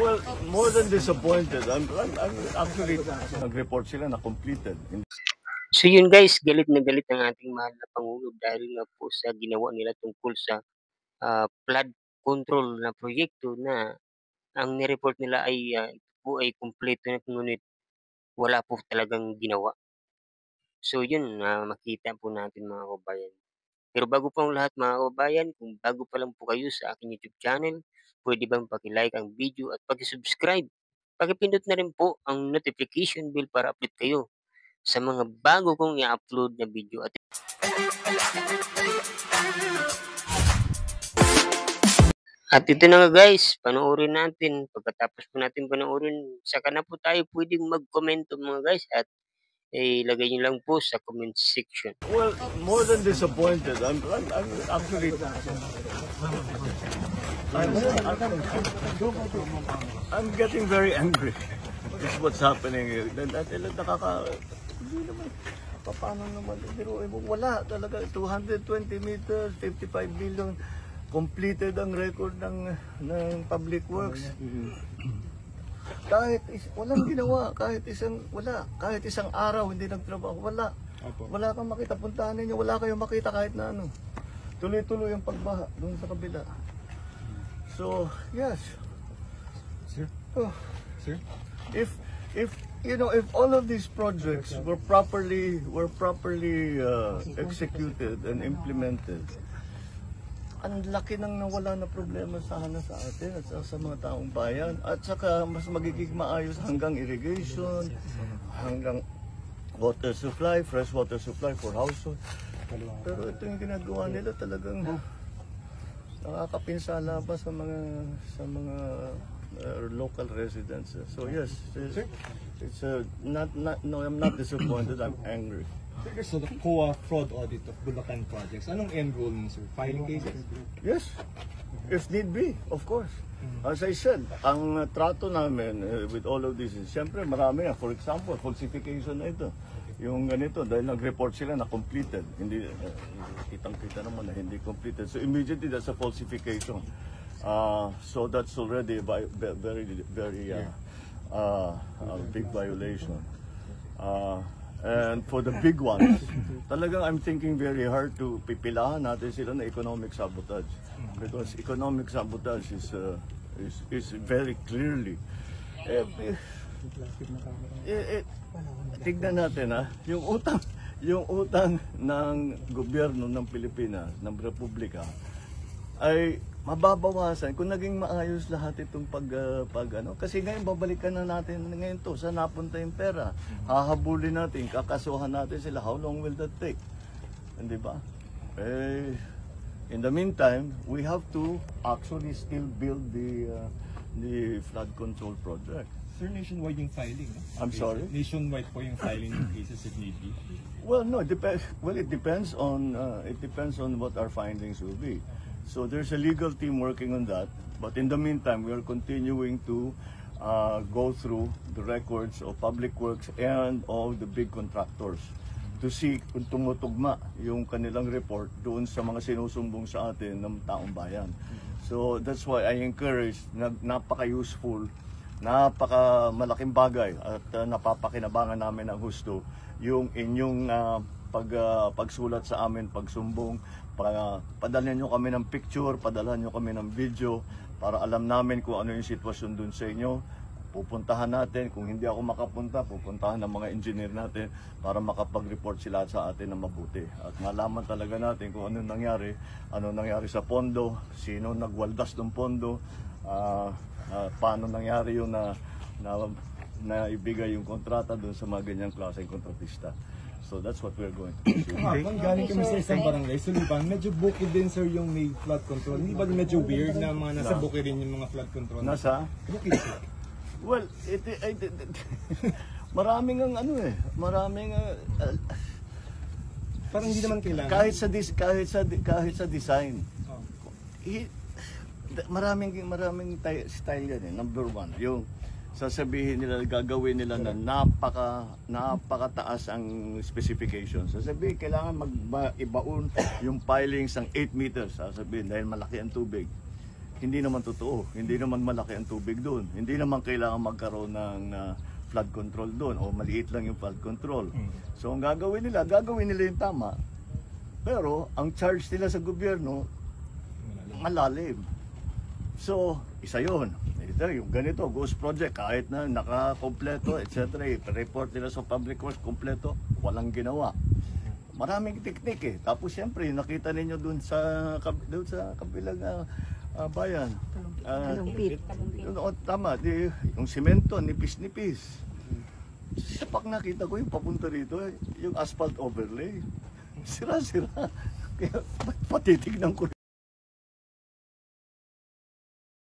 Well, more than disappointed. I'm actually nag-report sila na completed. So yun guys, galit na galit ang ating mahal na Pangulo dahil nga po sa ginawa nila tungkol sa flood control na proyekto na ang ni-report nila ay ito po ay kumpleto na ngunit wala po talagang ginawa. So yun, makita po natin mga kababayan. Pero bago po ang lahat mga kababayan, kung bago pa lang po kayo sa aking YouTube channel, pwede bang paki-like ang video at paki-subscribe. Paki-pindot na rin po ang notification bell para update kayo sa mga bago kong i-upload na video. At ito na nga guys, panoorin natin. Pagkatapos po natin panoorin, saka na po tayo pwedeng mag-komento mga guys at ilagay nyo lang po sa comment section. Well, more than disappointed. I'm actually I'm getting very angry. This is what's happening here. Hindi naman, paano naman, pero wala talaga, 220 meters, 55 billion, completed ang record ng Public Works. Walang ginawa, kahit isang araw hindi nagtrabaho, wala kang makita, puntahan ninyo, wala kayong makita kahit na ano. Tuloy-tuloy ang pagbaha doon sa kabila. So, yes. Sir? Oh. Sir? If all of these projects were properly executed and implemented, ang laki nang nawala na problema sana sa atin at sa mga taong bayan, at saka mas magiging maayos hanggang irrigation, hanggang water supply, fresh water supply for household. Pero ito yung ginagawa nila, talagang nakakapinsala pa sa mga local residents. So yes, I'm not disappointed, I'm angry. So the COA fraud audit of Bulacan projects, anong end goal nun, sir? Filing cases? Yes, if need be, of course. As I said, ang trato namin with all of this is, siyempre marami na. For example, falsification na ito. Yung ganito, dahil nag-report sila na completed. Hindi, kitang-kita naman na hindi completed. So immediately, that's a falsification. So that's already a very big violation. And for the big ones, talagang I'm thinking very hard to pipilahan natin sila na economic sabotage. Because economic sabotage is very clearly. Tignan natin yung utang ng gobyerno ng Pilipinas, ng Republika, ay mababawasan kung naging maayos lahat itong kasi ngayon babalikan na natin ngayon to, saan napunta yung pera, hahabulin natin, kakasuhan natin sila, how long will that take? Hindi ba? In the meantime, we have to actually still build the flood control project. Sir, nationwide yung filing, no? I'm sorry? Nationwide po yung filing ng cases if need be. Well, no, it depends on what our findings will be. So there's a legal team working on that, but in the meantime, we are continuing to go through the records of Public Works and all the big contractors to see kung tumutugma yung kanilang report doon sa mga sinusumbong sa atin ng taong bayan. So that's why I encourage, napaka-useful, napaka-malaking bagay at napapakinabangan namin ng husto yung inyong pagsulat sa amin, pagsumbong, padalhan nyo kami ng picture, padalhan nyo kami ng video para alam namin kung ano yung sitwasyon dun sa inyo. Pupuntahan natin, kung hindi ako makapunta, pupuntahan ng mga engineer natin para makapag-report sila sa atin na mabuti. At malaman talaga natin kung ano nangyari sa pondo, sino nagwaldas ng pondo, paano nangyari yung na ibigay yung kontrata dun sa mga ganyang klaseng kontratista. So that's what we're going to do. Galing kami sa isang barangay, Sullivan, medyo bukid din sir yung may flood control. Hindi ba medyo weird na mga nasa bukid rin yung mga flood control? Nasa? Bukid sir. Well, maraming parang hindi naman kailangan. Kahit sa design. Maraming style yan Number one, yung sasabihin nila, gagawin nila na napakataas ang specifications. Sasabihin, kailangan ibaon yung pilings ng 8 meters. Sasabihin, dahil malaki ang tubig. hindi naman totoo. Hindi naman malaki ang tubig doon. Hindi naman kailangan magkaroon ng flood control doon o maliit lang yung flood control. So ang gagawin nila yung tama. Pero ang charge nila sa gobyerno, malalim. So, isa yun. Ito, yung ganito, ghost project, kahit na nakakompleto, etc. I-report nila sa public works, kompleto, walang ginawa. Maraming teknik eh. Tapos siyempre, nakita ninyo dun sa kabilang bayan. Tama, yung simento, nipis-nipis. Sapak nakita ko yung papunta rito, yung asphalt overlay. Sira-sira. Kaya patitignan ko